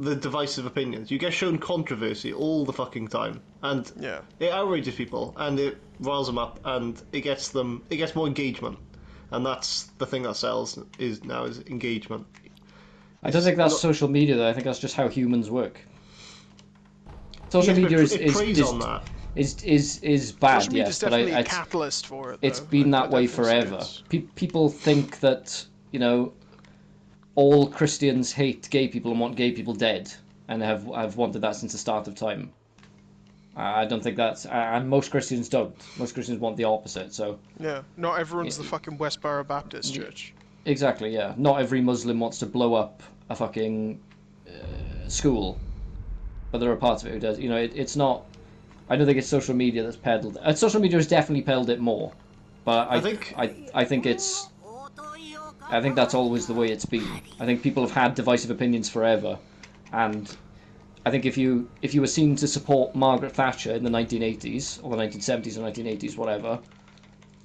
the divisive opinions. You get shown controversy all the fucking time, and it outrages people, and it riles them up, and it gets more engagement, and that's the thing that sells is engagement. I don't think that's social media though. I think that's just how humans work. Social media is bad, social yes, but definitely a catalyst for it. Though. It's been that way forever. People think that all Christians hate gay people and want gay people dead, and have wanted that since the start of time. I don't think that's... and most Christians don't. Most Christians want the opposite, so... Yeah, not everyone's the fucking Westboro Baptist Church. Exactly, yeah. Not every Muslim wants to blow up a fucking school. But there are parts of it who does. It's not... I don't think it's social media that's peddled... social media has definitely peddled it more. But I think it's... I think that's always the way it's been. I think people have had divisive opinions forever, and I think if you were seen to support Margaret Thatcher in the 1980s or the 1970s or 1980s, whatever,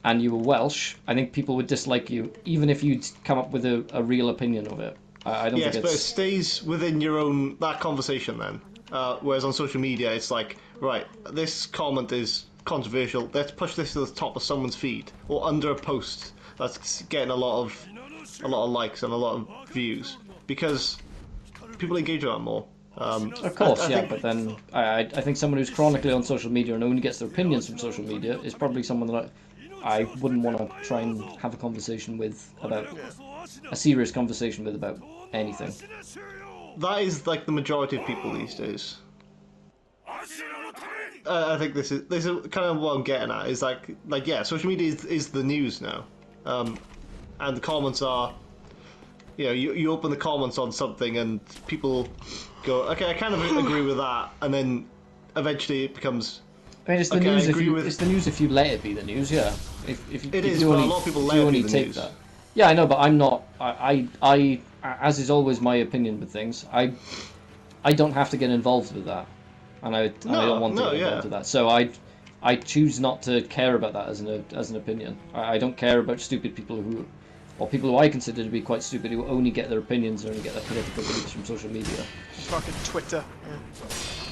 and you were Welsh, I think people would dislike you even if you'd come up with a real opinion of it. I don't think it's... Yes, but it stays within that conversation then. Whereas on social media, it's like, right, this comment is controversial. Let's push this to the top of someone's feed or under a post that's getting a lot of likes and a lot of views because people engage with that more. Of course, but then I think someone who's chronically on social media and only gets their opinions from social media is probably someone that I wouldn't want to try and have a conversation with about a serious conversation with about anything. That is like the majority of people these days. I think this is kind of what I'm getting at. Is like social media is the news now. And the comments are, you open the comments on something and people go, okay, I kind of agree with that, and then eventually it becomes. I mean, it's the news. It's the news if you let it be the news, yeah. If a lot of people let it be the news. That. Yeah, I know, but I'm not. I as is always my opinion with things. I don't have to get involved with that, and I don't want to get involved with that. So I choose not to care about that as an opinion. I don't care about stupid people or people who I consider to be quite stupid who only get their opinions or only get their political beliefs from social media. Fucking Twitter.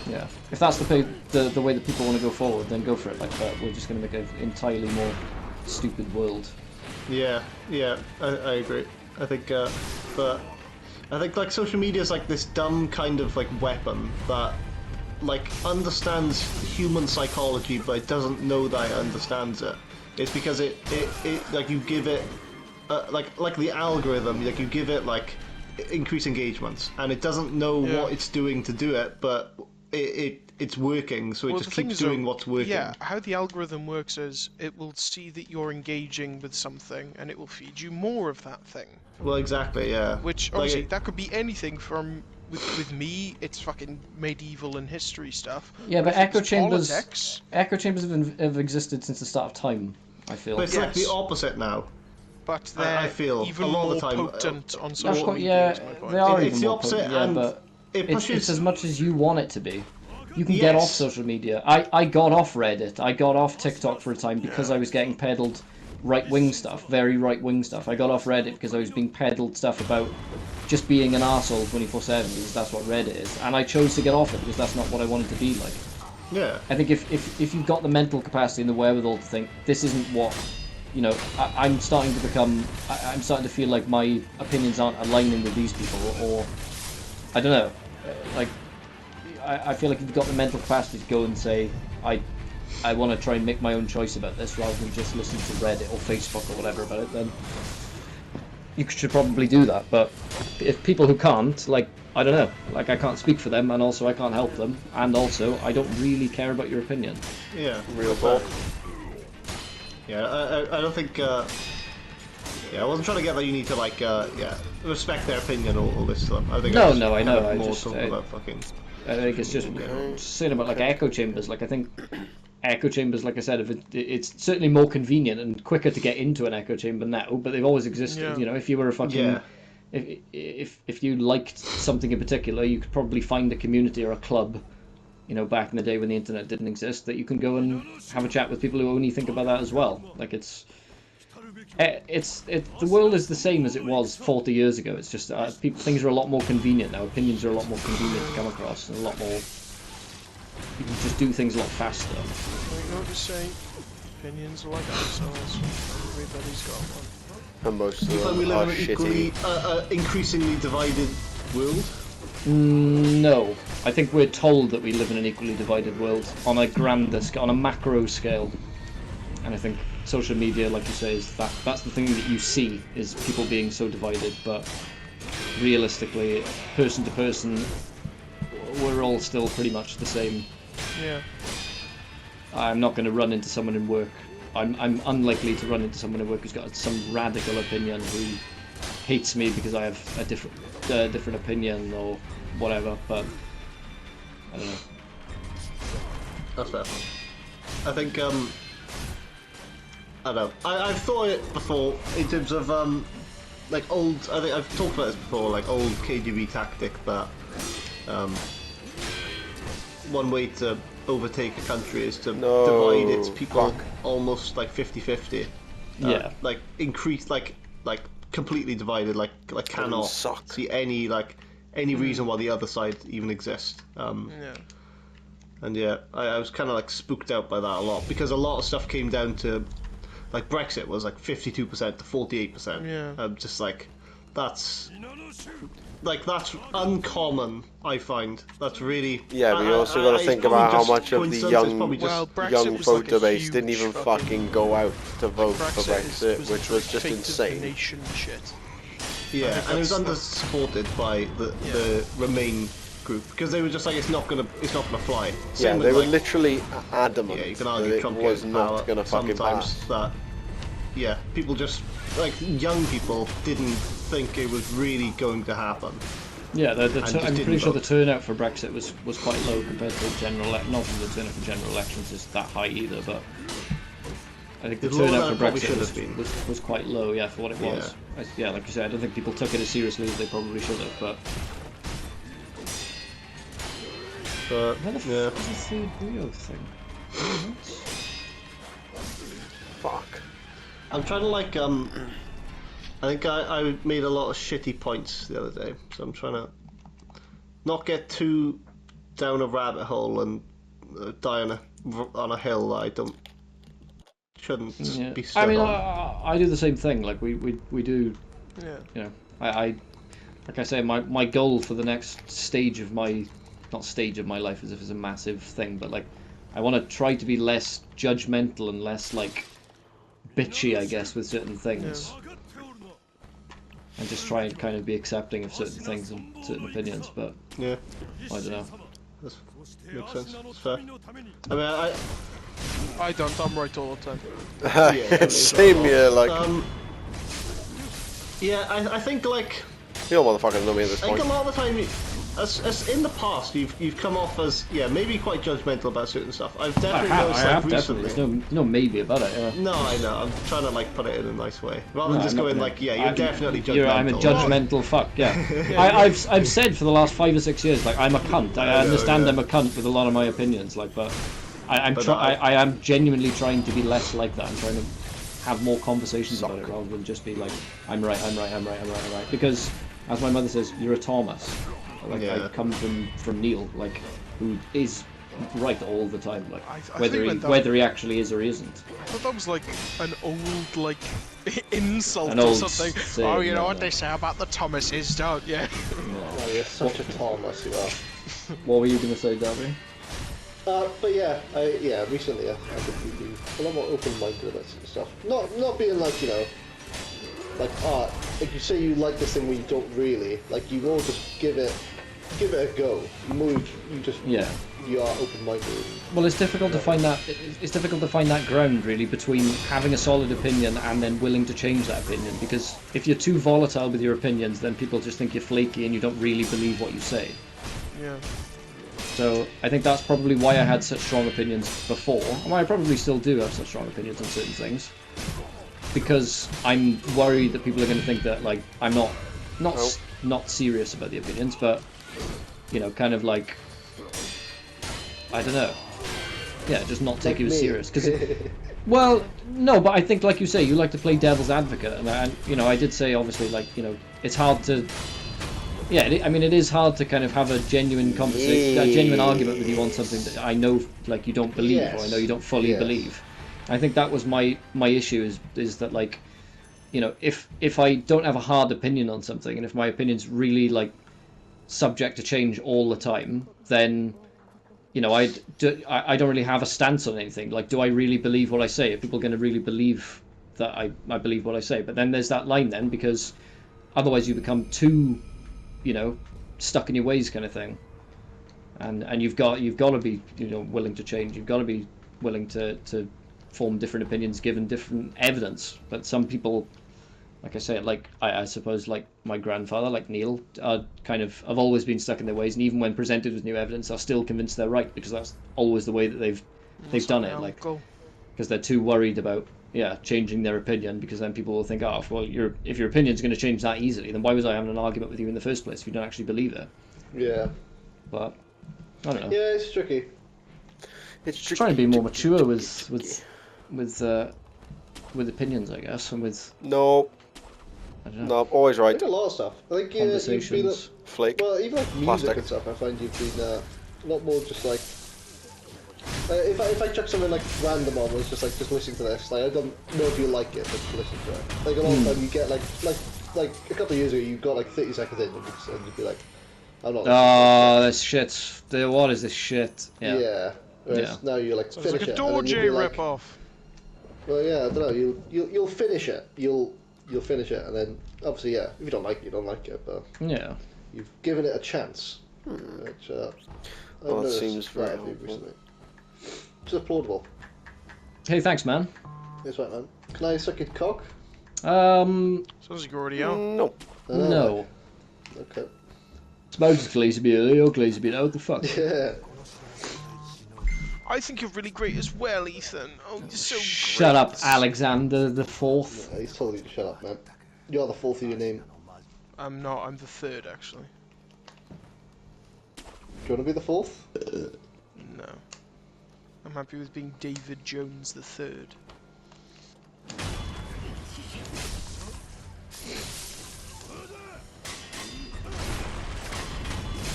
Yeah. If that's the way that people want to go forward, then go for it. Like that, we're just going to make an entirely more stupid world. Yeah, I agree. I think, but I think like social media is like this dumb kind of like weapon that like understands human psychology, but it doesn't know that it understands it. It's because it like you give it like the algorithm, like you give it like increased engagements, and it doesn't know what it's doing to do it, but it's working, so it just keeps doing what's working. Yeah, how the algorithm works is it will see that you're engaging with something, and it will feed you more of that thing. Well, exactly, yeah. Which obviously that could be anything from. With me, it's fucking medieval and history stuff. Yeah, but echo chambers have existed since the start of time, I feel. But it's like the opposite now. But they're I feel even a lot more of the time, potent on social media. Is my point. They are it's even the more opposite, potent, and but it pushes... it's as much as you want it to be. You can get off social media. I got off Reddit. I got off TikTok for a time because I was getting peddled right-wing stuff, very right-wing stuff. I got off Reddit because I was being peddled stuff about just being an arsehole 24/7 because that's what Reddit is. And I chose to get off it because that's not what I wanted to be like. Yeah. I think if you've got the mental capacity and the wherewithal to think, this isn't what... I'm starting to feel like my opinions aren't aligning with these people, or... I don't know. I feel like if you've got the mental capacity to go and say, I want to try and make my own choice about this rather than just listen to Reddit or Facebook or whatever about it, then you should probably do that. But if people who can't, I don't know, I can't speak for them, and also I can't help them, and also I don't really care about your opinion. Yeah. Real talk. Yeah, I don't think, I wasn't trying to get that you need to, respect their opinion or all this stuff. I think I know. I think it's just saying about echo chambers. I think echo chambers, like I said, it's certainly more convenient and quicker to get into an echo chamber now, but they've always existed. Yeah. If you were a fucking if you liked something in particular, you could probably find a community or a club, back in the day when the internet didn't exist, that you can go and have a chat with people who only think about that as well. The world is the same as it was 40 years ago. It's just things are a lot more convenient now. Opinions are a lot more convenient to come across, and a lot more. You can just do things a lot faster. You know what to say? Opinions are like assholes. Everybody's got one. And most of Do you find we them are live in an shitty. equally, increasingly divided world? No, I think we're told that we live in an equally divided world on a grander scale, on a macro scale, and I think social media, like you say, is that's the thing that you see is people being so divided. But realistically, person to person, we're all still pretty much the same. Yeah. I'm not going to run into someone in work. I'm unlikely to run into someone in work who's got some radical opinion who hates me because I have a different opinion or whatever. But I don't know. That's fair. I think I don't know. I've thought it before in terms of like old. I think I've talked about this before, like old KGB tactic that one way to overtake a country is to divide its people almost like 50-50. Yeah. Like increase, like completely divided. Like cannot see any reason why the other side even exists. Yeah. And yeah, I was kind of like spooked out by that a lot because a lot of stuff came down to like Brexit was like 52% to 48%. Yeah. Just like that's uncommon. I find that's really. Yeah, but you also got to think about how much of the young voter base didn't even fucking go out to vote for Brexit, which was just insane. Nation shit. Yeah, and it was under supported by the Remain group because they were just like it's not gonna fly. Yeah, they were literally adamant you can argue that Trump it was getting not power gonna fucking sometimes pass. that people just like young people didn't think it was really going to happen. Yeah, I'm pretty sure the vote. turnout for Brexit was quite low compared to the general. Not that the turnout for general elections is that high either, but I think the It's lower turnout than for it probably Brexit should have been. was quite low. Yeah, for what it was. Yeah, like you said, I don't think people took it as seriously as they probably should have. But where the fuck is the third Rio thing? Fuck. I'm trying to like I think I made a lot of shitty points the other day, so I'm trying to not get too down a rabbit hole and die on a hill that I shouldn't be stuck I mean, on. I do the same thing. Like we do. Yeah. You know, I like I say, my goal for the next stage of my life as if it's a massive thing, but like I want to try to be less judgmental and less like bitchy, I guess, with certain things. Yeah. And just try and kind of be accepting of certain things and certain opinions, but Yeah, I don't know. that makes sense. It's fair. I mean, I don't. I'm right all the time. Same here, like, yeah, I think like you know motherfuckers know me at this I think point. a lot of the time, as in the past, you've come off as maybe quite judgmental about certain stuff. I've definitely noticed like recently. Definitely. There's no maybe about it. Yeah. No, I know. I'm trying to like put it in a nice way, rather than just going like, you're definitely judgmental. I'm a judgmental fuck. Yeah. I've said for the last 5 or 6 years, like I'm a cunt. I understand I'm a cunt with a lot of my opinions, like, but I am genuinely trying to be less like that. I'm trying to have more conversations about it rather than just be like, I'm right. Because, as my mother says, you're a Thomas. Like I come from Neil, like who is right all the time, like whether he actually is or he isn't. I thought that was like an old like insult An or old something. saying, Oh, you know yeah, what they say about the Thomases, don't you? Oh, you're such a Thomas, you are. What were you going to say, Darby? But yeah, recently I think we've been a lot more open-minded about some stuff. Not being like, like you say you like this thing where you don't really, like you will just give it a go. You are open-minded. Well, it's difficult to find that. It's difficult to find that ground really between having a solid opinion and then willing to change that opinion. Because if you're too volatile with your opinions, then people just think you're flaky and you don't really believe what you say. Yeah. So I think that's probably why I had such strong opinions before, and why I probably still do have such strong opinions on certain things. Because I'm worried that people are going to think that like I'm not serious about the opinions, but kind of like I don't know, just not take you as serious. Because Well, no, but I think, like you say, you like to play devil's advocate, and you know, I did say obviously, like, you know, it's hard to. Yeah, I mean, it is hard to kind of have a genuine conversation, a genuine argument with you on something that I know, like, you don't believe, or I know you don't fully believe. I think that was my issue is that, like, you know, if I don't have a hard opinion on something, and if my opinion's really, like, subject to change all the time, then, you know, I don't really have a stance on anything. Like, do I really believe what I say? Are people going to really believe that I believe what I say? But then there's that line then, because otherwise you become too, you know, stuck in your ways kind of thing. And you've got to be, you know, willing to change. You've got to be willing to form different opinions given different evidence. But some people, like I say, like I suppose, like my grandfather, like Neil, have always been stuck in their ways, and even when presented with new evidence, are still convinced they're right, because that's always the way that they've done it. Like, because they're too worried about changing their opinion, because then people will think, oh, well, if your opinion's going to change that easily, then why was I having an argument with you in the first place if you don't actually believe it? Yeah. But I don't know. Yeah, it's tricky. It's tricky. Trying to be more mature with opinions, I guess, and with no, always right. I think a lot of stuff. I think conversations. You've been Flake. Well, even like music Plastic. and stuff. I find you've been a lot more just like. If I chuck something like random on, it's just like just listen to this. Like I don't know if you like it, but just listen to it. Like a lot of time you get like a couple of years ago, you got like 30 seconds in, and you'd be like, I'm not. Oh, this shit. What is this shit? Yeah. Yeah. Whereas now you're like so finish it's like it. a Dorje rip-off. Well, yeah, I don't know. You'll finish it. You'll finish it, and then obviously, yeah, if you don't like it, you don't like it. But yeah, you've given it a chance. Which well, it seems very helpful. Recently. It's applaudable. Hey, thanks, man. Yes, right, man. Can I suck your cock? Sounds like you already are. No. No. Okay. Smoke's crazy beer, you're crazy beer. What the fuck? Yeah. I think you're really great as well, Ethan. Oh, you're so great. Shut up, Alexander the Fourth. Yeah, he's told you to shut up, man. You're the fourth of your name. I'm not. I'm the third, actually. Do you want to be the fourth? No. I'm happy with being David Jones the third.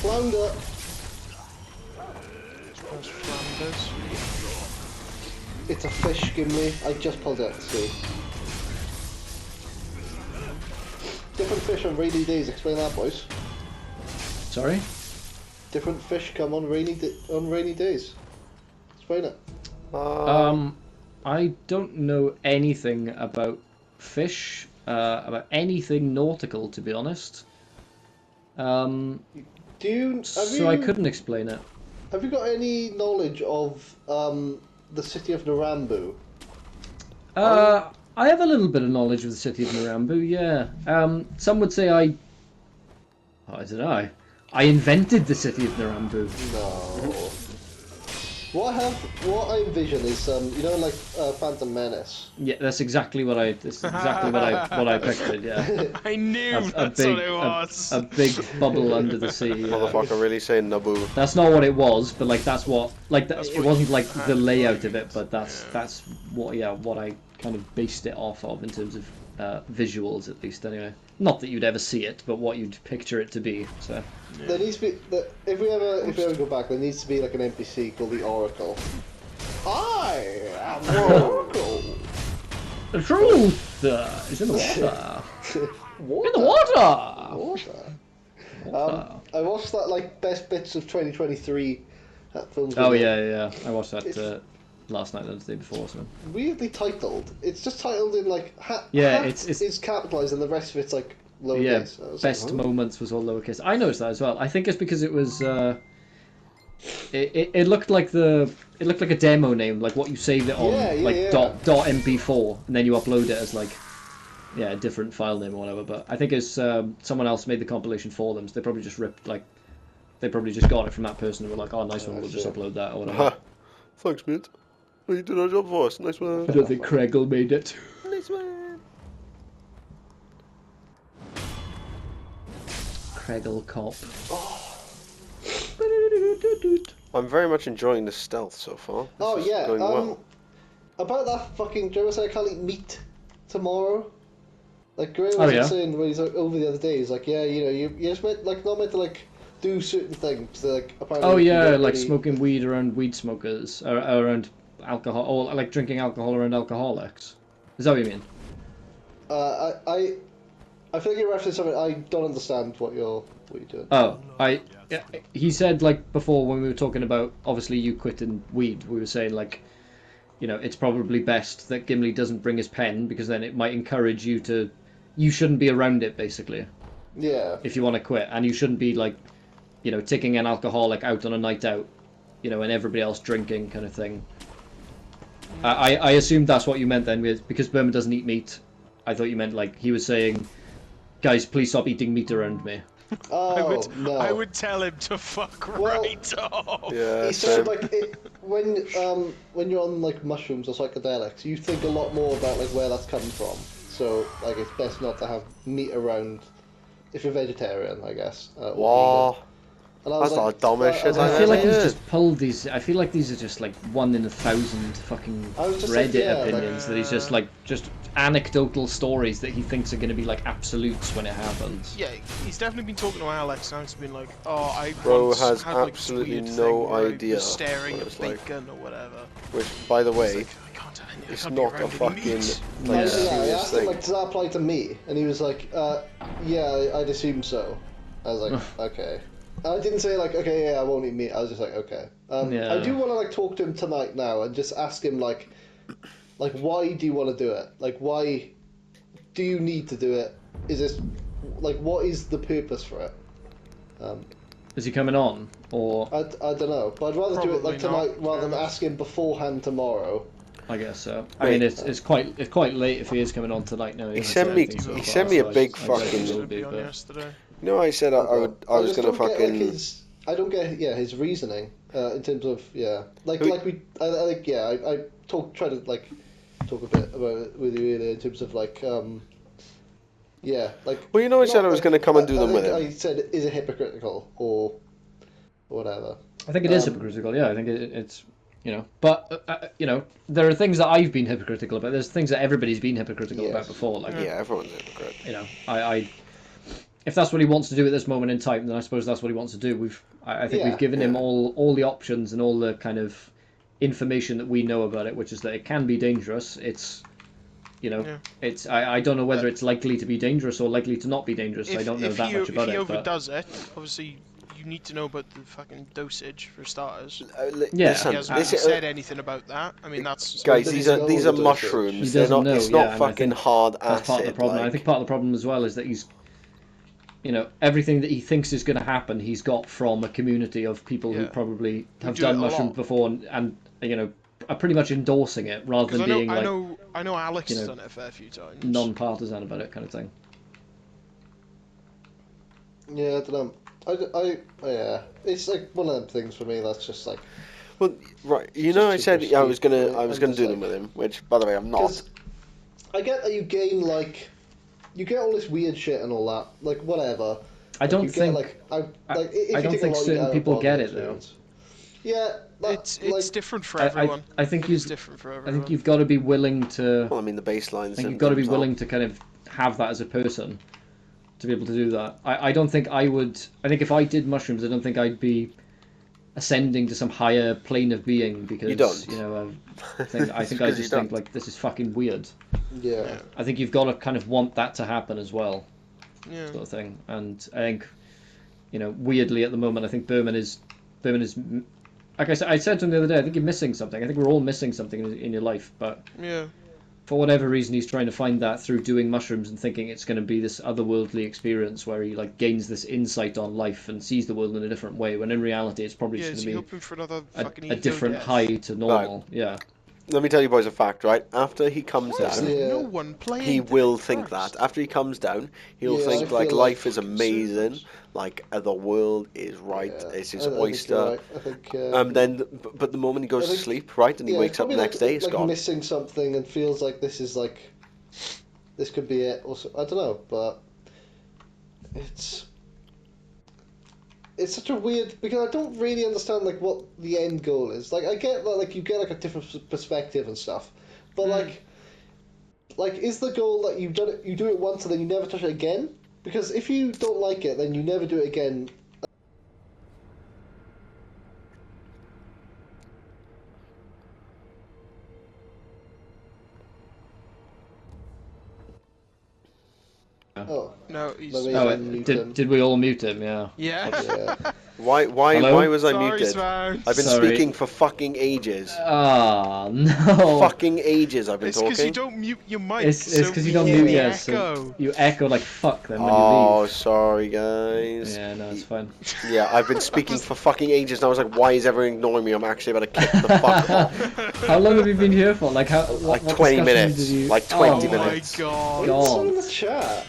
Flounder. Flanders. It's a fish, Gimli. I just pulled it out to sea. Different fish on rainy days. Explain that, boys. Sorry? Different fish come on rainy days. Explain it. I don't know anything about fish, about anything nautical, to be honest. I couldn't explain it. Have you got any knowledge of the city of Narambu? I have a little bit of knowledge of the city of Narambu, yeah. Some would say I don't know. I invented the city of Narambu. No. What I envision is you know, like Phantom Menace. Yeah, that's exactly what I pictured. Yeah. I knew that's what it was. A big bubble under the sea. Motherfucker, really saying Naboo. That's not what it was, but like that's what it wasn't like the layout of it, but that's what I kind of based it off of in terms of visuals, at least. Anyway, not that you'd ever see it, but what you'd picture it to be. So. There needs to be if we ever go back, there needs to be like an NPC called the Oracle. I am the Oracle. The truth is in the water. In the water. I watched that like best bits of 2023 films. Oh yeah. I watched that last night and the day before. So. Weirdly titled. It's just titled in like it's capitalized and the rest of it's like lowercase. Yeah, best moments was all lowercase. I noticed that as well. I think it's because it was. It looked like a demo name, like what you saved it on, .mp4, and then you upload it as like, a different file name or whatever. But I think it's someone else made the compilation for them, so they probably just got it from that person and were like, oh, nice one, we'll just upload that or whatever. Thanks, mate. Well, you did our job for us. Nice one. I don't think Craigle made it. Nice one. Craigle Cop. I'm very much enjoying the stealth so far. This is going well. about that fucking... Do you ever say I can't eat meat tomorrow? Like, Graham was saying when he's over the other day, he's like, yeah, you know, you're just meant, like, not meant to, like, do certain things. Like, apparently... Oh, yeah, like smoking weed around weed smokers, or around alcohol, or like drinking alcohol around alcoholics. Is that what you mean? I feel like you're referencing something. I don't understand what you're doing. Oh, he said, like, before when we were talking about, obviously, you quitting weed, we were saying, like, you know, it's probably best that Gimli doesn't bring his pen, because then it might encourage you to... You shouldn't be around it, basically. Yeah. If you want to quit. And you shouldn't be, like, you know, taking an alcoholic out on a night out, you know, and everybody else drinking kind of thing. I assumed that's what you meant then, because Burma doesn't eat meat. I thought you meant, like, he was saying, guys, please stop eating meat around me. Oh, I would tell him to fuck right off. Yeah, he said, like, when you're on, like, mushrooms or psychedelics, you think a lot more about, like, where that's coming from. So, like, it's best not to have meat around if you're vegetarian, I guess. Wow. That's like, not dumb as shit. I feel like he's just pulled these. I feel like these are just like 1 in 1,000 fucking Reddit opinions that he's just like anecdotal stories that he thinks are going to be like absolutes when it happens. Yeah, he's definitely been talking to Alex and he's been like, "Oh, I Bro once has had, like, absolutely this no thing where idea. I was staring at Like, bacon or whatever." Which, by the way, it's not a fucking like I serious asked him, thing. like, does that apply to me? And he was like, yeah, I'd assume so. I was like, okay. I didn't say, like, okay, yeah, I won't eat meat. I was just like, okay. I do want to, like, talk to him tonight now and just ask him, like, why do you want to do it? Like, why do you need to do it? Is this, like, what is the purpose for it? Is he coming on, or? I don't know, but I'd rather do it, like, tonight rather than ask him beforehand tomorrow. I guess so. I mean, it's quite late if he is coming on tonight now. He sent me a big fucking. No, I said I was gonna fucking. Like, I don't get his reasoning in terms of I tried to like talk a bit about it with you earlier in terms of like like. Well, you know, I said I was gonna come and do them with him. I said, is it hypocritical or whatever? I think it is hypocritical. Yeah, I think it's. You know, but you know, there are things that I've been hypocritical about. There's things that everybody's been hypocritical about before. Like, yeah, everyone's a hypocrite. You know, I if that's what he wants to do at this moment in time, then I suppose that's what he wants to do. I think we've given him all the options and all the kind of information that we know about it, which is that it can be dangerous. It's, you know, it's I don't know whether it's likely to be dangerous or likely to not be dangerous. I don't know that much about it. If he overdoes it, obviously. You need to know about the fucking dosage for starters. Yeah, he hasn't said anything about that. I mean, that's guys. These are mushrooms. They're not. It's not fucking hard acid. That's part of the problem. I think part of the problem as well is that he's, you know, everything that he thinks is going to happen, he's got from a community of people who probably have done mushrooms before and you know are pretty much endorsing it rather than being like. I know Alex has done it a fair few times. Non-partisan about it, kind of thing. Yeah, I don't know. Yeah, it's like one of them things for me that's just like. Well, right, you know, I said I was gonna do them with him, which, by the way, I'm not. I get that you gain you get all this weird shit and all that, like whatever. I don't think. I don't think certain people get it though. Yeah, it's different for everyone. I think it's different for everyone. I think you've got to be willing to. Well, I mean, the baseline. I think you've got to be willing to kind of have that as a person. To be able to do that, I don't think I would. I think if I did mushrooms, I don't think I'd be ascending to some higher plane of being because you don't. You know, I think I just think like this is fucking weird. Yeah. I think you've got to kind of want that to happen as well. Yeah. Sort of thing, and I think, you know, weirdly at the moment, I think Berman is, like I said to him the other day, I think you're missing something. I think we're all missing something in your life, but yeah. For whatever reason, he's trying to find that through doing mushrooms and thinking it's going to be this otherworldly experience where he like gains this insight on life and sees the world in a different way. When in reality, it's probably just going to be a different high to normal. Right. Yeah. Let me tell you boys a fact, right? After he comes down, no one he will think that. After he comes down, he'll think like life is amazing, like the world is right, it's his oyster. But the moment he goes to sleep, right, and he wakes up the next day, it's gone. Missing something and feels like this is like, this could be it. Also, I don't know, but it's such a weird, because I don't really understand like what the end goal is. Like I get that like you get like a different perspective and stuff, But like, is the goal that you do it once and then you never touch it again? Because if you don't like it, then you never do it again. Oh. No, he's... Did we all mute him? Yeah. Yeah. Why was I muted? Sven. I've been speaking for fucking ages. Oh, no. Fucking ages I've been talking. It's because you don't mute your mic. It's because you don't mute, yeah, so you echo like fuck then when you leave. Oh, sorry guys. Yeah, no, it's fine. Yeah, I've been speaking for fucking ages and I was like, why is everyone ignoring me? I'm actually about to kick the fuck off. How long have you been here for? Like, what 20 minutes. Like 20 minutes. Oh my God. In the chat.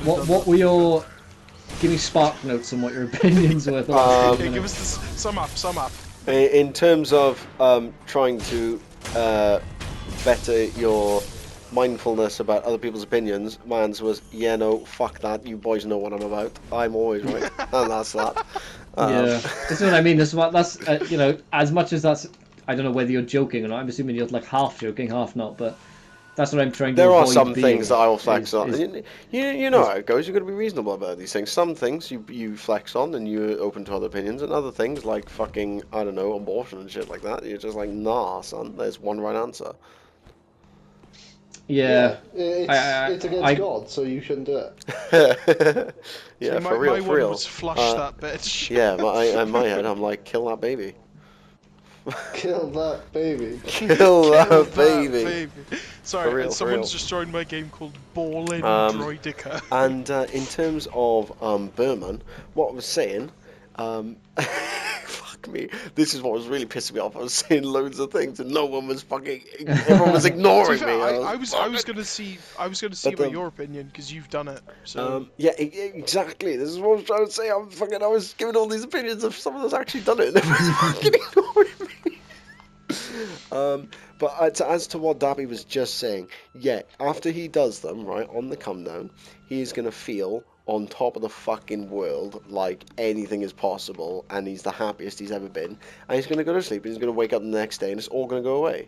What were your... Give me spark notes on what your opinions were. Okay, give us sum up. In terms of trying to better your mindfulness about other people's opinions, my answer was, yeah, no, fuck that, you boys know what I'm about. I'm always right, and that's that. Yeah, that's what I mean. That's you know, as much as that's, I don't know whether you're joking or not. I'm assuming you're like half joking, half not, but that's what I'm trying to avoid. There are some things that I will flex on. You know how it goes. You've got to be reasonable about these things. Some things you flex on and you're open to other opinions, and other things like fucking, I don't know, abortion and shit like that, you're just like, nah, son, there's one right answer. Yeah. It's against God, so you shouldn't do it. Yeah, so for real, my one was flush that bitch. Yeah, in my head, I'm like, kill that baby. Kill that baby. Kill that baby. Sorry, real, someone's just joined my game called Ballin' Droidica. And in terms of Berman, what I was saying, fuck me, this is what was really pissing me off. I was saying loads of things and no one was everyone was ignoring me. I was gonna see about your opinion because you've done it. So yeah, exactly. This is what I was trying to say. I was giving all these opinions of someone that's actually done it, and everyone's fucking ignoring me. But as to what Dabby was just saying, yeah, after he does them, right, on the come down, he's going to feel on top of the fucking world like anything is possible, and he's the happiest he's ever been, and he's going to go to sleep, and he's going to wake up the next day, and it's all going to go away.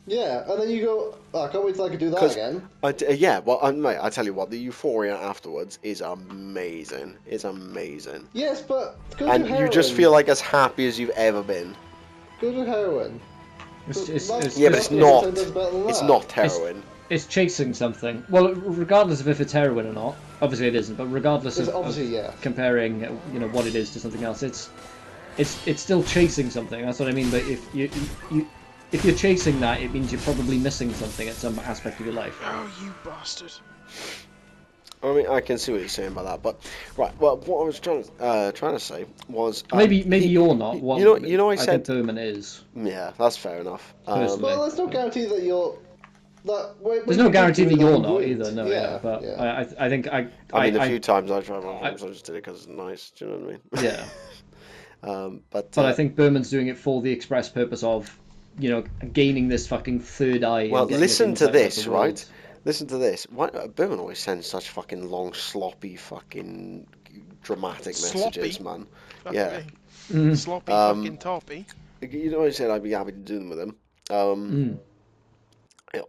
Yeah, and then you go, oh, I can't wait till I can do that again. Yeah, well, mate, I tell you what, the euphoria afterwards is amazing. It's amazing. Yes, but go and to heroin. You just feel like as happy as you've ever been. Go to heroin. But it's not. It's not heroin. It's chasing something. Well, regardless of if it's heroin or not, obviously it isn't. But regardless of comparing, you know, what it is to something else, it's still chasing something. That's what I mean. But if you're chasing that, it means you're probably missing something at some aspect of your life. Oh, you bastard! I mean, I can see what you're saying about that, but right. Well, what I was trying to say was maybe you're not. You know, I said Berman is. Yeah, that's fair enough. Well, there's no guarantee that you're. There's no guarantee that you're not either. No, but yeah. I think I mean, a few times I tried my films, I just did it because it's nice. Do you know what I mean? Yeah. But I think Berman's doing it for the express purpose of, you know, gaining this fucking third eye. Well, listen to this, right? Listen to this. Berman always sends such fucking long, sloppy, fucking dramatic messages, man. Yeah. Sloppy fucking toppy. You know, I said I'd be happy to do them with him.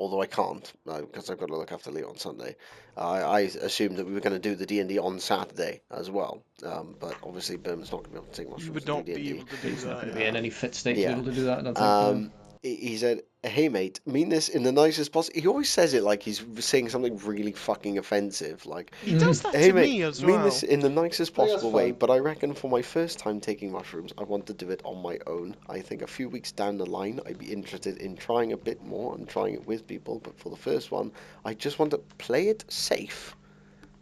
Although I can't, because I've got to look after Leo on Sunday. I assumed that we were going to do the D&D on Saturday as well. But obviously Berman's not going to be able to take much. You would not be able to do that. He's not going to be in any fit state to be able to do that. I don't think. He said, hey mate, mean this in the nicest possible. He always says it like he's saying something really fucking offensive. Like, he does that hey to mate, me as well. Mean this in the nicest possible way, but I reckon for my first time taking mushrooms, I want to do it on my own. I think a few weeks down the line, I'd be interested in trying a bit more and trying it with people, but for the first one, I just want to play it safe.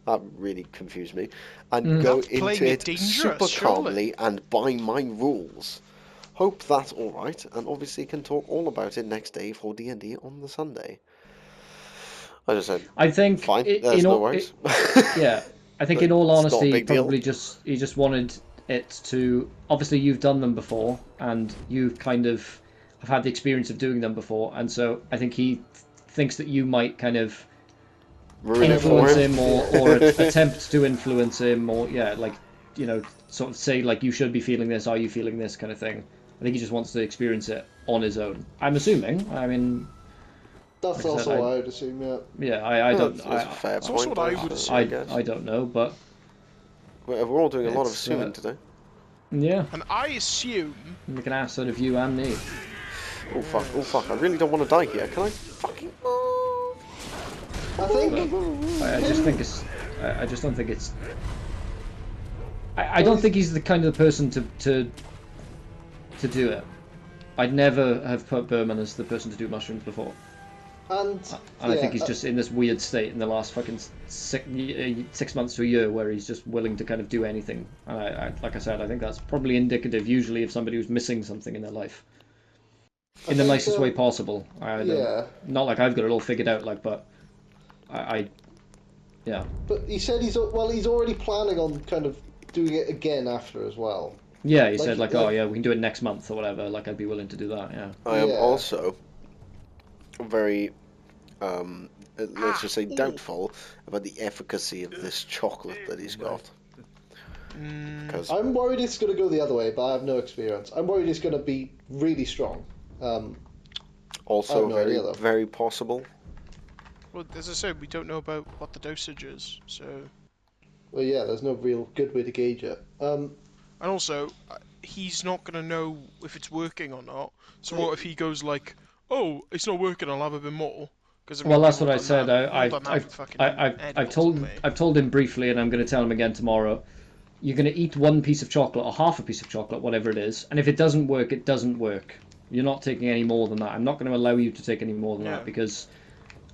That really confused me. And go into it super calmly and by my rules. Hope that's all right, and obviously can talk all about it next day for D&D on the Sunday. I just said, I think fine. There's no worries. Yeah, I think in all honesty, he just wanted it to. Obviously, you've done them before, and you've kind of have had the experience of doing them before, and so I think he thinks that you might kind of influence him or attempt to influence him, or like, you know, sort of say like, you should be feeling this. Are you feeling this kind of thing? I think he just wants to experience it on his own. I'm assuming. I mean, that's like also what I would assume. Yeah. Yeah, I don't. That's a fair That's point. also what I would assume. I don't know, but we're all doing a lot of It's, assuming today. yeah, And I assume. make an ass out of you and me. Oh fuck! I really don't want to die here. Can I fucking move? I think. I just think it's. I just don't think it's. I don't think he's the kind of person to do it. I'd never have put Berman as the person to do mushrooms before. And I think he's just in this weird state in the last fucking 6 months to a year where he's just willing to kind of do anything. And I like I said, I think that's probably indicative usually of somebody who's missing something in their life. In the nicest way possible. Not like I've got it all figured out, like, but yeah. But he said he's already planning on kind of doing it again after as well. Yeah, he said oh yeah, we can do it next month or whatever. Like I'd be willing to do that. Yeah. I am also very, let's just say, doubtful about the efficacy of this chocolate that he's got. Because I'm worried it's going to go the other way, but I have no experience. I'm worried it's going to be really strong. also no very possible. Well, as I said, we don't know about what the dosage is, so. Well, yeah, there's no real good way to gauge it. And also, he's not going to know if it's working or not. So what if he goes like, "Oh, it's not working. I'll have a bit more." Well, that's what I said. I've told him briefly, and I'm going to tell him again tomorrow. You're going to eat one piece of chocolate or half a piece of chocolate, whatever it is, and if it doesn't work, it doesn't work. You're not taking any more than that. I'm not going to allow you to take any more than that because,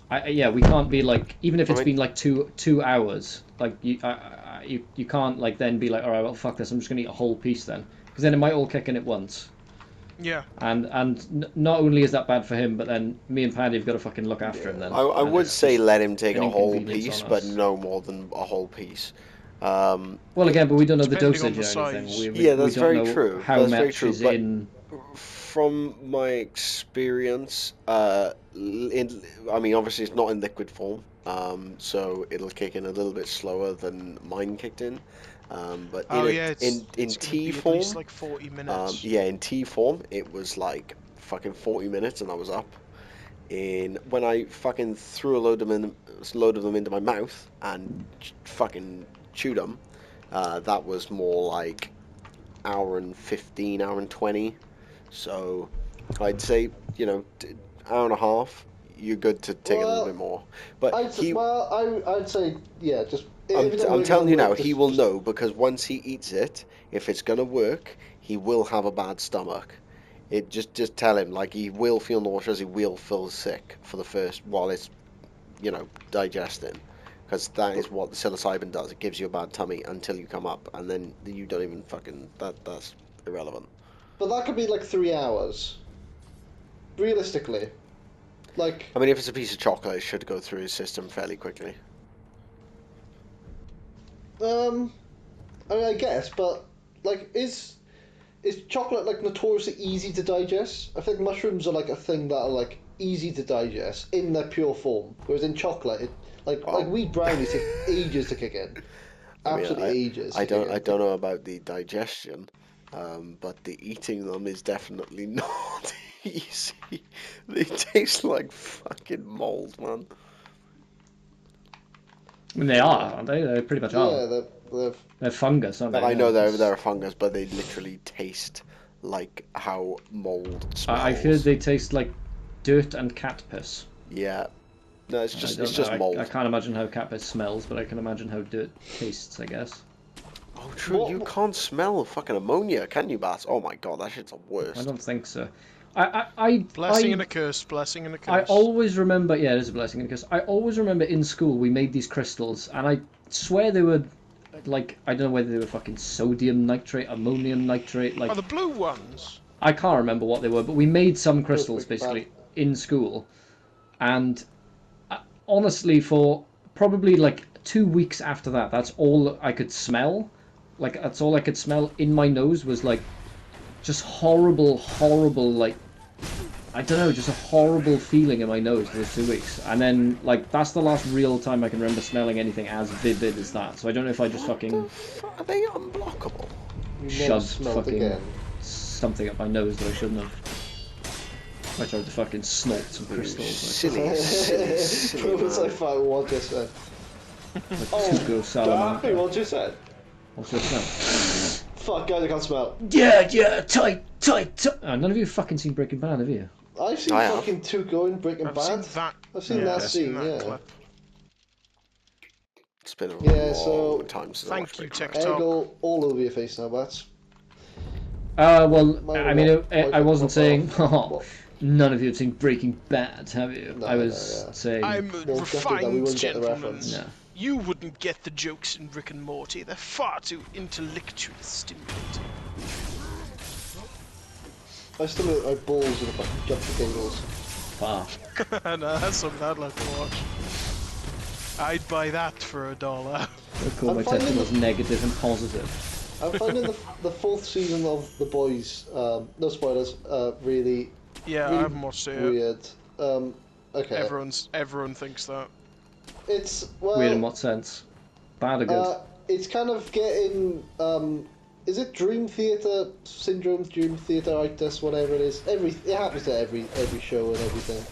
we can't be like, even if it's been like 2 hours, like you can't like then be like, all right, well fuck this, I'm just going to eat a whole piece then, because then it might all kick in at once. Yeah. And not only is that bad for him, but then me and Paddy have got to fucking look after him then. I would say let him take a whole piece, but no more than a whole piece. Well, again, but we don't know the dosage or anything. That's very true. How much is in. From my experience, I mean, obviously it's not in liquid form, so it'll kick in a little bit slower than mine kicked in. But in tea form, at least like 40 minutes. in tea form, it was like fucking 40 minutes, and I was up. When I fucking threw a load of them into my mouth and fucking chewed them, that was more like hour and 15, hour and 20. So I'd say, hour and a half, you're good to take a little bit more. But I'd say, yeah, just. I'm telling you now, he will know, because once he eats it, if it's gonna work, he will have a bad stomach. Just tell him, like, he will feel nauseous, he will feel sick for the first, while it's, digesting. Because that is what the psilocybin does. It gives you a bad tummy until you come up, and then you don't even fucking... That's irrelevant. But that could be like 3 hours. Realistically. Like... I mean, if it's a piece of chocolate, it should go through his system fairly quickly. I guess, but, like, is chocolate, like, notoriously easy to digest? I think mushrooms are, like, a thing that are, like, easy to digest in their pure form. Whereas in chocolate, like wheat brownies take ages to kick in. Absolutely ages. I don't know about the digestion, but the eating them is definitely not easy. They taste like fucking mold, man. I mean, they are, aren't they? They pretty much are. Yeah, they're fungus, aren't they? I know they're a fungus, but they literally taste like how mold smells. I've heard they taste like dirt and cat piss. Yeah. No, it's just mold. I can't imagine how cat piss smells, but I can imagine how dirt tastes, I guess. Oh, true. You can't smell fucking ammonia, can you, Bats? Oh my god, that shit's the worst. I don't think so. Blessing and a curse, blessing and a curse. I always remember, yeah, it is a blessing and a curse. I always remember in school we made these crystals, and I swear they were, like, I don't know whether they were fucking sodium nitrate, ammonium nitrate, like... Oh, the blue ones? I can't remember what they were, but we made some crystals, basically, in school, and honestly, for probably, like, 2 weeks after that, that's all I could smell. Like, that's all I could smell in my nose was, like, just horrible, like, I don't know, just a horrible feeling in my nose for those 2 weeks. And then, like, that's the last real time I can remember smelling anything as vivid as that. So I don't know if I just fucking... Are they unblockable? Shoved fucking something up my nose that I shouldn't have. I tried to fucking snort some crystals. Silly Proves I man. found what just said. Tuco Salamanca. What you said? What's your smell? Fuck, guys, I can't smell. Yeah, tight. None of you have fucking seen Breaking Bad, have you? I've seen fucking Tuco in Breaking Bad. I've seen that scene, yeah. Clip. It's been a long time since Thank I you, watched Breaking Bad. TikTok. Egg all over your face now, Bats. Well, I mean, I wasn't saying, none of you have seen Breaking Bad, have you? No, I was saying... I'm a refined gentleman. No. You wouldn't get the jokes in Rick and Morty. They're far too intellectually stimulating. I still look like balls with a fucking jump to giggles. Wow. No, that's something I'd like to watch. I'd buy that for $1. I call my testicles negative and positive. I'm finding the fourth season of The Boys, no spoilers, really, Yeah, really I haven't watched it yet. weird. Okay. Everyone thinks that. It's, well... Weird in what sense? Bad or good? It's kind of getting, is it Dream Theater syndrome, Dream Theateritis, whatever it is? It happens to every show and everything.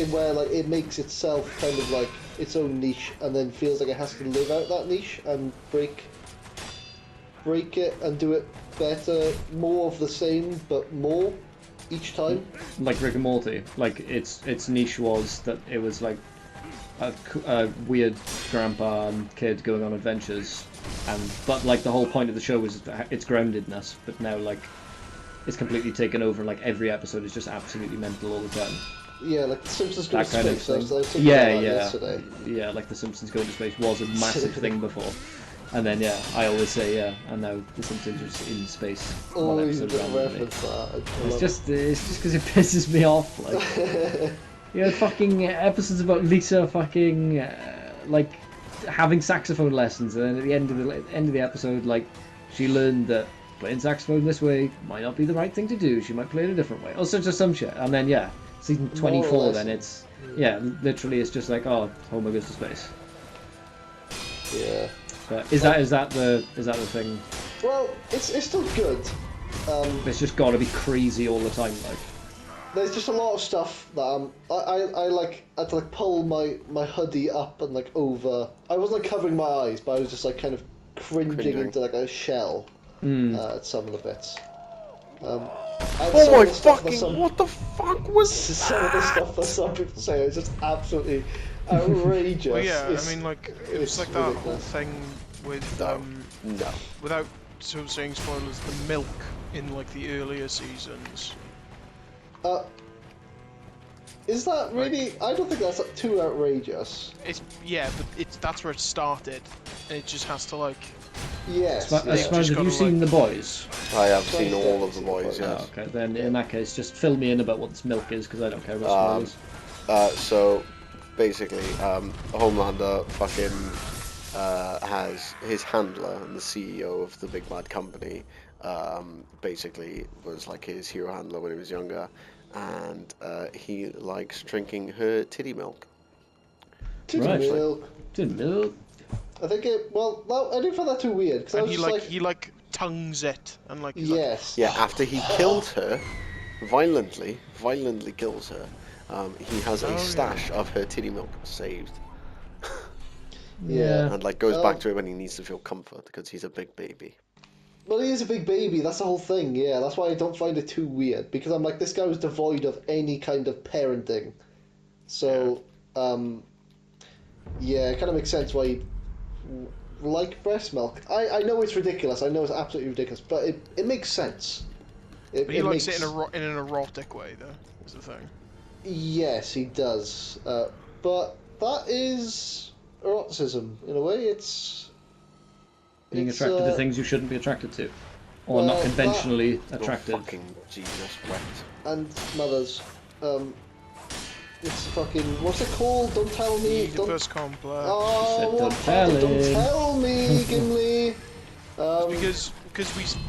In where like it makes itself kind of like its own niche, and then feels like it has to live out that niche and break it and do it better, more of the same, but more each time. Like Rick and Morty. Like its niche was that it was like a weird grandpa and kid going on adventures, but like the whole point of the show was its groundedness. But now like it's completely taken over, and like every episode is just absolutely mental all the time. Yeah, like The Simpsons go to That kind of space. thing. Yeah, like The Simpsons Go to Space was a massive thing before. And then I always say and now The Simpsons is in space. One episode randomly. It's just because it pisses me off. Like, fucking episodes about Lisa fucking like having saxophone lessons, and then at the end of the episode, like she learned that playing saxophone this way might not be the right thing to do. She might play it a different way. All sorts of some shit. And then season 24, then it's literally it's just like Homer goes to space. Yeah. But is that the thing? Well, it's still good. It's just got to be crazy all the time, like. There's just a lot of stuff that I had to like pull my hoodie up and like over. I wasn't like covering my eyes, but I was just like kind of cringing into like a shell at some of the bits. Oh my fucking! What the fuck was some of the stuff that some people say is just absolutely outrageous. Well, yeah, I mean, like it was like that whole thing with no. Without sort of saying spoilers, the milk in like the earlier seasons. Is that really? I don't think that's too outrageous. But that's where it started, and it just has to like. Yes. Have you seen The Boys? I have seen all of The Boys. Yes. Oh, okay, then in that case, just fill me in about what this milk is, because I don't care about spoilers. So basically, Homelander fucking has his handler and the CEO of the big bad company. Basically was like his hero handler when he was younger, and he likes drinking her titty milk. Titty milk. Titty milk. I think I didn't find that too weird. And he tongues it and like. Yes. Yeah, after he killed her, violently kills her. He has a stash of her titty milk saved. Yeah. And like goes back to it when he needs to feel comfort because he's a big baby. Well, he is a big baby, that's the whole thing, yeah. That's why I don't find it too weird, because I'm like, this guy was devoid of any kind of parenting. So, it kind of makes sense why he'd like breast milk. I know it's ridiculous, I know it's absolutely ridiculous, but it makes sense. But he likes it in an erotic way, though, is the thing. Yes, he does. But that is eroticism, in a way. It's being attracted to things you shouldn't be attracted to. Or not conventionally attracted. Oh, fucking Jesus wept. And mothers. It's fucking... What's it called? Don't tell me. Oedipus complex. Oh, don't tell me, Gimli. Because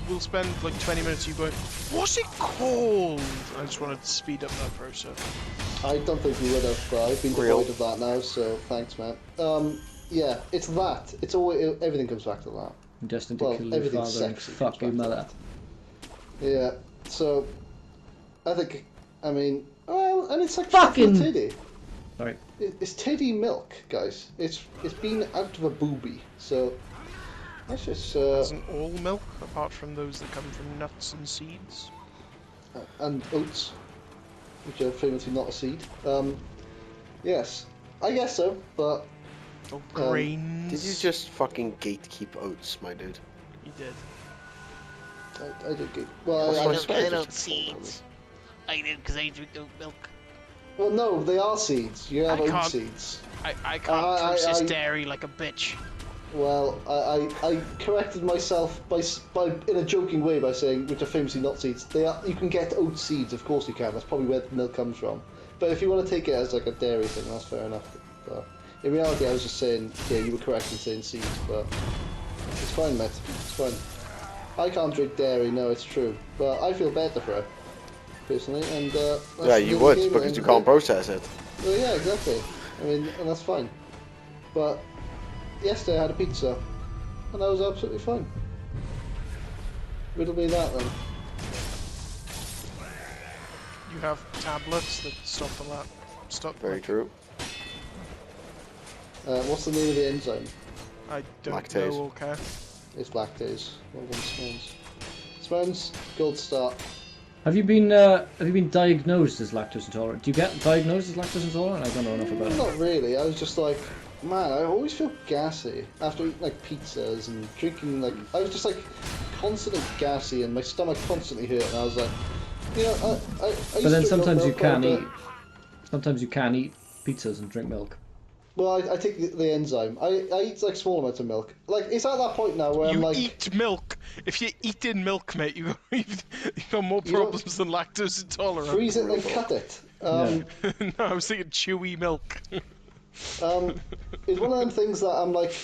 we'll spend like 20 minutes you going, what's it called? I just wanted to speed up that process. I don't think you would have, but I've been devoid of that now, so thanks, man. Yeah, it's that. It's always everything comes back to that. I'm destined to kill your father and fuck your mother. Yeah, so I think I mean, well, and it's like Fucking titty. Sorry. It's titty milk, guys. It's been out of a booby, so that's just. Isn't all milk, apart from those that come from nuts and seeds? And oats, which are famously not a seed. Yes, I guess so, but. Or grains? Did you just fucking gatekeep oats, my dude? You did. I did get. Well, I don't seeds. I did because I drink oat milk. Well, no, they are seeds. You have I oat can't- seeds. I can't process dairy like a bitch. Well, I corrected myself by in a joking way by saying, which are famously not seeds. They are. You can get oat seeds, of course you can. That's probably where the milk comes from. But if you want to take it as like a dairy thing, that's fair enough. But in reality, I was just saying, yeah, you were correct in saying seeds, but it's fine, mate. It's fine. I can't drink dairy, no, it's true. But I feel better for it, personally, and that's Yeah, you would, because you can't process it. Well, yeah, exactly. I mean, and that's fine. But yesterday I had a pizza, and I was absolutely fine. Riddle me that then. You have tablets that stop the lap. Stop. Very true. What's the name of the enzyme? I don't Lactase. know or care. It's lactase. Well done, Swans. Swans, gold star. Have you been diagnosed as lactose intolerant? Do you get diagnosed as lactose intolerant? I don't know enough about it. Not really. I was just like, man, I always feel gassy after eating like pizzas and drinking like. I was just like constantly gassy and my stomach constantly hurt, and I was like, you know, I used But then to drink sometimes you milk quite a can bit. eat. Sometimes you can eat pizzas and drink milk. Well, I take the enzyme. I eat like small amounts of milk. Like it's at that point now where I'm You like, eat milk. If you're eating milk, mate, you've got more You don't- problems than lactose intolerant. freeze it and cut it. Yeah. No, I was thinking chewy milk. It's one of them things that I'm like,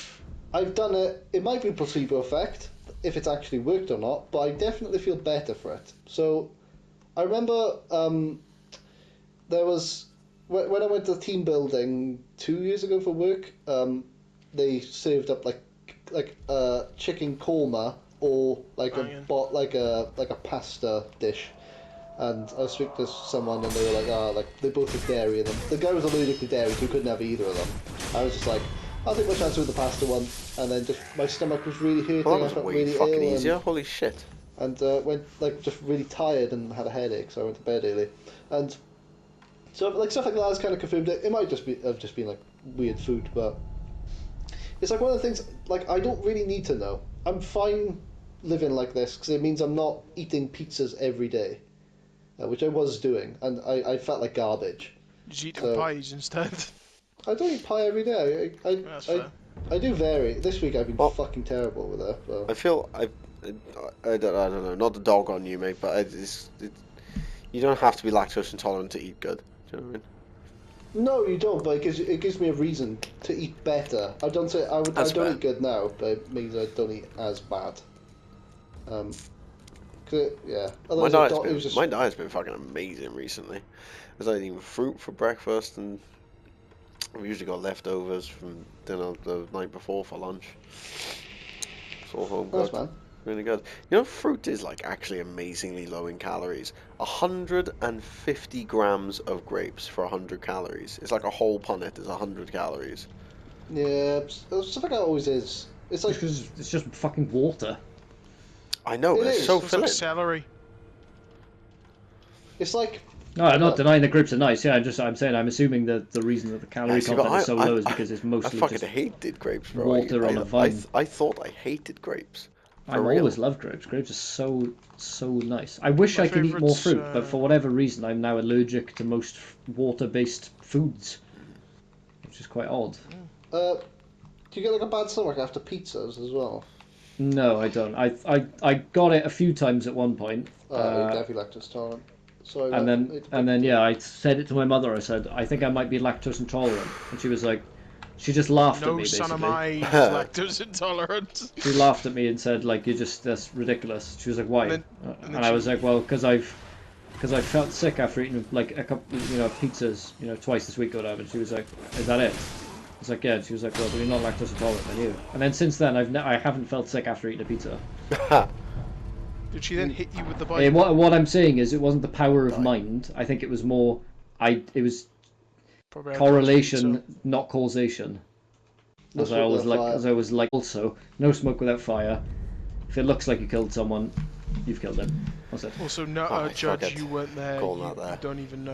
I've done it. It might be placebo effect if it's actually worked or not, but I definitely feel better for it. So, I remember there was when I went to the team building 2 years ago for work. They served up like chicken korma or like Banging. a pasta dish. And I was speaking to someone, and they were like, they both had dairy in them. The guy was allergic to dairy, so he couldn't have either of them. I was just like, I'll take my chance with the pasta one, and then just my stomach was really hurting. Well, that I was felt way really fucking ill, easier. Holy shit. and went like just really tired and had a headache, so I went to bed early. And so like stuff like that has kind of confirmed it. It might just have just been like weird food, but it's like one of the things. Like I don't really need to know. I'm fine living like this because it means I'm not eating pizzas every day. Which I was doing, and I felt like garbage. Did you eat So- pies instead? I don't eat pie every day. That's fair. I do vary. This week I've been Well- fucking terrible with it. But... I feel I don't know, not the dog on you, mate, but you don't have to be lactose intolerant to eat good. Do you know what I mean? No, you don't. But it gives me a reason to eat better. I don't say I That's don't fair. eat good now, but it means I don't eat as bad. Yeah. My Otherwise, it was just my diet's been fucking amazing recently. I was eating fruit for breakfast, and we usually got leftovers from dinner the night before for lunch. It's all home nice, cooked. man. Really good. You know, fruit is like actually amazingly low in calories. 150 grams of grapes for 100 calories. It's like a whole punnet is 100 calories. Yeah, stuff like that always is. It's like Because it's just fucking water. I know, It but it's is. so It's like filling. celery. it's like No, I'm not denying the grapes are nice. Yeah, I'm saying I'm assuming that the reason that the calorie Actually, but content is so I- low is because it's I mostly fucking just. hated grapes, bro. water on a vine. I thought I hated grapes. For I've real. always loved grapes. Grapes are so nice. I wish My I could eat more favourite's, fruit, but for whatever reason, I'm now allergic to most water-based foods, which is quite odd. do you get like a bad stomach after pizzas as well? No, I don't. I got it a few times at one point. Oh, you're definitely lactose tolerant. Sorry, And man. then yeah, I said it to my mother. I said, I think I might be lactose intolerant, and she was like, she just laughed at No me son basically. of mine is lactose intolerant. She laughed at me and said, like, that's ridiculous. She was like, why? And And, then I she- was like, well, because I felt sick after eating like a couple, pizzas, twice this week or whatever. And she was like, is that it? I was like, yeah. And she was like, well, but you're not lactose intolerant, then you. And then since then, I haven't felt sick after eating a pizza. Did she then hit you with the Bible? What I'm saying is, it wasn't the power of mind. I think it was more, it was Probably correlation, so. not causation. No As I smoke always without like, fire. as I was like, also, no smoke without fire. If it looks like you killed someone, you've killed him. That's it. Also, no, Alright, fuck Judge, it. you weren't there. Call You that there. don't even know.